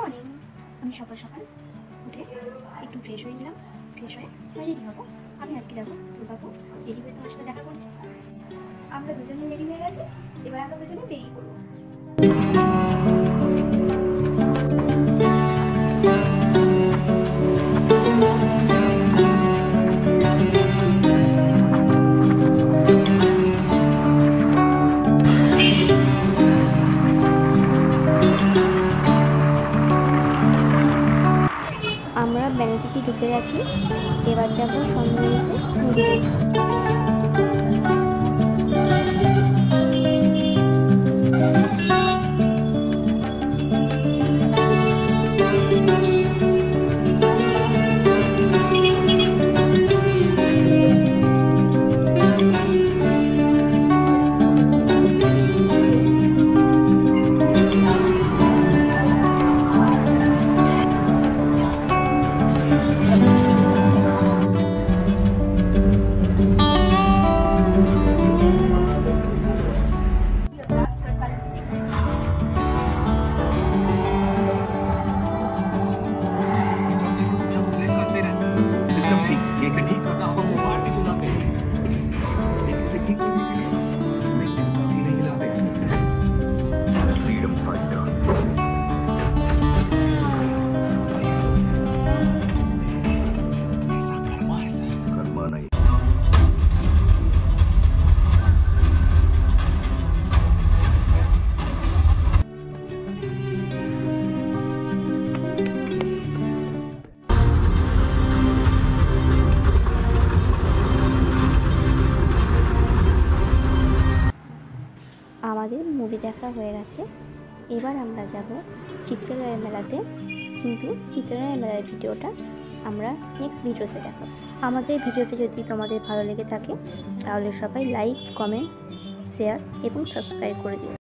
Morning. আমি সকাল সকাল উঠে একটু ফ্রেশ হয়ে নিলাম। ফ্রেশ হয়ে রেডি হবো। আমি আজকে যাবো দুর্গাপুর। রেডি হয়ে তোমার সাথে দেখা করছি। আমরা দুজনে রেডি হয়ে গেছি, এবার আমরা দুজনে বেরিয়ে পড়বো। আমরা ব্যাংকটি ঢুকে গেছি, এবার যাবো সন্ধ্যে নদীতে। আমাদের মুভি দেখা হয়ে গেছে, এবার আমরা যাব চিত্রালয় মেলাতে। কিন্তু চিত্রালয় মেলার ভিডিওটা আমরা নেক্সট ভিডিওতে দেখাবো। আমাদের ভিডিওটা যদি তোমাদের ভালো লেগে থাকে তাহলে সবাই লাইক, কমেন্ট, শেয়ার এবং সাবস্ক্রাইব করে দিও।